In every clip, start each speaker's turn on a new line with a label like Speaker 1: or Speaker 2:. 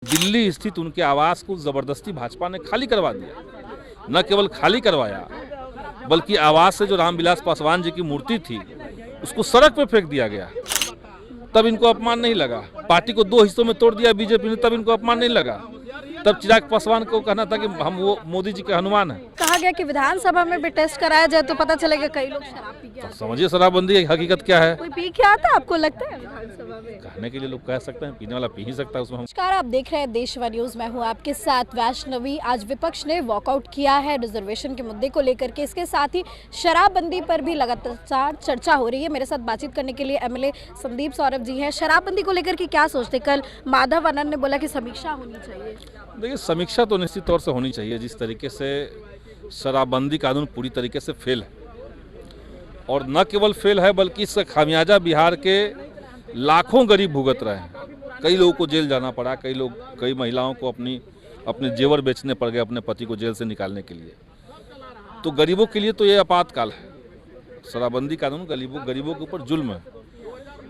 Speaker 1: दिल्ली स्थित उनके आवास को जबरदस्ती भाजपा ने खाली करवा दिया। न केवल खाली करवाया बल्कि आवास से जो रामविलास पासवान जी की मूर्ति थी उसको सड़क पे फेंक दिया गया। तब इनको अपमान नहीं लगा। पार्टी को दो हिस्सों में तोड़ दिया बीजेपी ने, तब इनको अपमान नहीं लगा। तब चिराग पासवान को कहना था कि हम वो मोदी जी के हनुमान हैं।
Speaker 2: कहा गया कि विधानसभा में भी टेस्ट कराया जाए तो पता चलेगा कई लोग शराब पी के आते हैं।
Speaker 1: समझिए शराबबंदी की हकीकत क्या है।
Speaker 2: कोई पी के आता है आपको लगता है विधानसभा में?
Speaker 1: कहने के लिए लोग कह सकते हैं, पीने वाला पी ही सकता है उसमें।
Speaker 2: नमस्कार, आप देख रहे हैं देशवा न्यूज। मैं हूं आपके साथ वैष्णवी। आज विपक्ष ने वॉकआउट किया है रिजर्वेशन के मुद्दे को लेकर के। इसके साथ ही शराबबंदी पर भी लगातार चर्चा हो रही है। मेरे साथ बातचीत करने के लिए एमएलए संदीप सौरभ जी हैं। शराबबंदी को लेकर के क्या सोचते? कल माधव आनंद ने बोला कि समीक्षा होनी चाहिए।
Speaker 1: देखिए, समीक्षा तो निश्चित तौर से होनी चाहिए। जिस तरीके से शराबबंदी कानून पूरी तरीके से फेल है, और न केवल फेल है बल्कि इसका खामियाजा बिहार के लाखों गरीब भुगत रहे हैं। कई लोगों को जेल जाना पड़ा, कई महिलाओं को अपने जेवर बेचने पड़ गए अपने पति को जेल से निकालने के लिए। तो गरीबों के लिए तो ये आपातकाल है। शराबबंदी कानून गरीबों के ऊपर जुल्म है।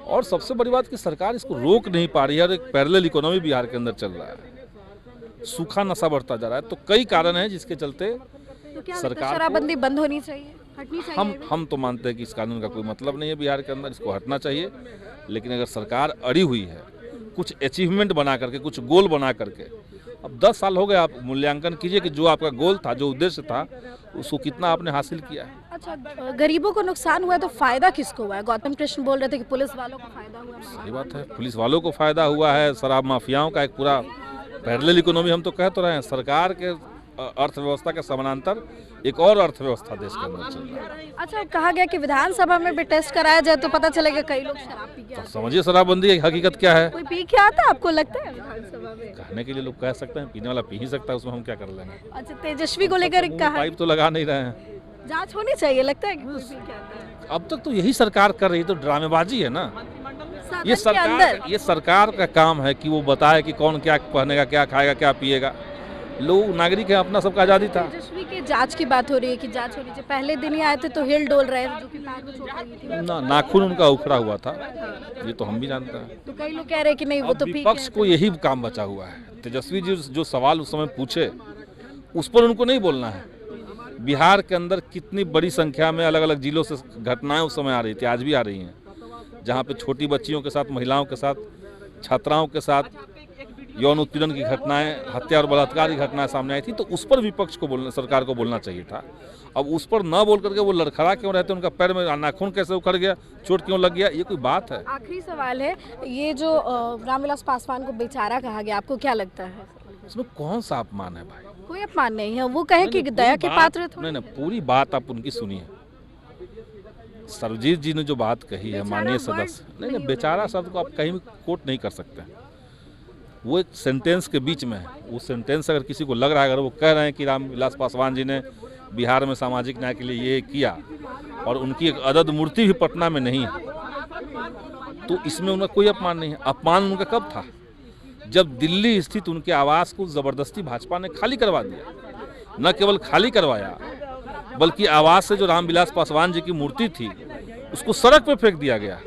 Speaker 1: और सबसे बड़ी बात कि सरकार इसको रोक नहीं पा रही है और एक पैरेलल इकोनॉमी बिहार के अंदर चल रहा है। सूखा नशा बढ़ता जा रहा है। तो कई कारण हैं जिसके चलते सरकार
Speaker 2: शराबबंदी बंद होनी चाहिए, हटनी चाहिए।
Speaker 1: हम तो मानते हैं कि इस कानून का कोई मतलब नहीं है बिहार के अंदर, इसको हटना चाहिए। लेकिन अगर सरकार अड़ी हुई है, कुछ अचीवमेंट बना करके, कुछ गोल बना करके, अब 10 साल हो गए, आप मूल्यांकन कीजिए कि जो आपका गोल था, जो उद्देश्य था, उसको कितना आपने हासिल किया है।
Speaker 2: अच्छा, गरीबों को नुकसान हुआ है तो फायदा किसको हुआ है? गौतम कृष्ण बोल रहे थे कि पुलिस वालों को फायदा हुआ है।
Speaker 1: सही बात है, पुलिस वालों को फायदा हुआ है। शराब माफियाओं का एक पूरा पैरेलल इकोनॉमी, हम तो कह तो रहे हैं, सरकार के अर्थव्यवस्था के समानांतर एक और अर्थव्यवस्था देश के अंदर चल रहा है।
Speaker 2: अच्छा, कहा गया कि विधानसभा में भी टेस्ट कराया जाए तो पता चलेगा कई लोग शराब पी के आते हैं।
Speaker 1: समझिए शराबबंदी की हकीकत क्या है।
Speaker 2: कोई पी के आता है आपको लगता है विधानसभा में?
Speaker 1: कहने के लिए लोग कह सकते हैं, पीने वाला पी ही सकता है उसमें हम क्या कर लेंगे।
Speaker 2: अच्छा, तेजस्वी को लेकर कहा
Speaker 1: पाइप तो लगा नहीं रहे हैं।
Speaker 2: जांच होनी चाहिए, लगता है कि कोई पी के आता है।
Speaker 1: अब तक तो यही सरकार कर रही है, तो ड्रामेबाजी है ना। ये
Speaker 2: सदन के
Speaker 1: सरकार का काम है कि वो बताए कि कौन क्या पहनेगा, क्या खाएगा, क्या पिएगा। लोग नागरिक है, अपना सबका आज़ादी था।
Speaker 2: तेजस्वी की जांच की बात हो रही है कि जांच होनी चाहिए। पहले दिन ही आए थे तो हिल डोल रहे थे, जो कि पैर में चोट लगी थी।
Speaker 1: ना नाखून उनका उखड़ा हुआ था, ये तो हम भी जानते हैं।
Speaker 2: तो कई लोग कह रहे हैं कि नहीं, वो तो पी के
Speaker 1: विपक्ष को यही काम बचा हुआ है। तेजस्वी जी जो सवाल उस समय पूछे उस पर उनको नहीं बोलना है। बिहार के अंदर कितनी बड़ी संख्या में अलग अलग जिलों से घटनाएं उस समय आ रही थी, आज भी आ रही हैं, जहाँ पे छोटी बच्चियों के साथ, महिलाओं के साथ, छात्राओं के साथ यौन उत्पीड़न की घटनाएं, हत्या और बलात्कार की घटनाएं सामने आई थी। तो उस पर विपक्ष को बोलना, सरकार को बोलना चाहिए था। अब उस पर न बोल करके वो लड़खड़ा क्यों रहते, उनका पैर में नाखून कैसे उखड़ गया, चोट क्यों लग गया, ये कोई बात है?
Speaker 2: आखिरी सवाल है, ये जो रामविलास पासवान को बेचारा कहा गया, आपको क्या लगता है?
Speaker 1: इसमें कौन सा अपमान है भाई?
Speaker 2: कोई अपमान नहीं है। वो कहे कि दया के पात्र थे।
Speaker 1: नहीं, पूरी बात आप उनकी सुनिए। सर्वजीत जी ने जो बात कही है, माननीय सदस्य, नहीं, बेचारा शब्द को आप कहीं भी कोट नहीं कर सकते हैं। वो एक सेंटेंस के बीच में है। वो सेंटेंस अगर किसी को लग रहा है, अगर वो कह रहे हैं कि रामविलास पासवान जी ने बिहार में सामाजिक न्याय के लिए ये किया और उनकी एक अदद मूर्ति भी पटना में नहीं है, तो इसमें उनका कोई अपमान नहीं है। अपमान उनका कब था? जब दिल्ली स्थित उनके आवास को जबरदस्ती भाजपा ने खाली करवा दिया। न केवल खाली करवाया बल्कि आवास से जो रामविलास पासवान जी की मूर्ति थी उसको सड़क पे फेंक दिया गया।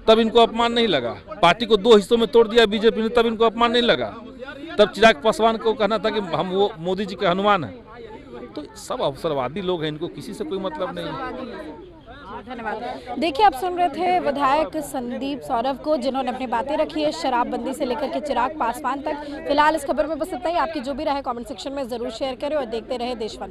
Speaker 1: तब इनको अपमान नहीं लगा। पार्टी को दो हिस्सों में तोड़ दिया बीजेपी ने, तब इनको अपमान नहीं लगा। तब चिराग पासवान को कहना था कि हम वो मोदी जी के हनुमान हैं। तो सब अवसरवादी लोग हैं, इनको किसी से कोई मतलब नहीं है।
Speaker 2: धन्यवाद। देखिए, आप सुन रहे थे विधायक संदीप सौरभ को, जिन्होंने अपनी बातें रखी है शराबबंदी से लेकर के चिराग पासवान तक। फिलहाल इस खबर में बस इतना ही। आपकी जो भी राय कमेंट सेक्शन में जरूर शेयर करें और देखते रहे देशवा न्यूज।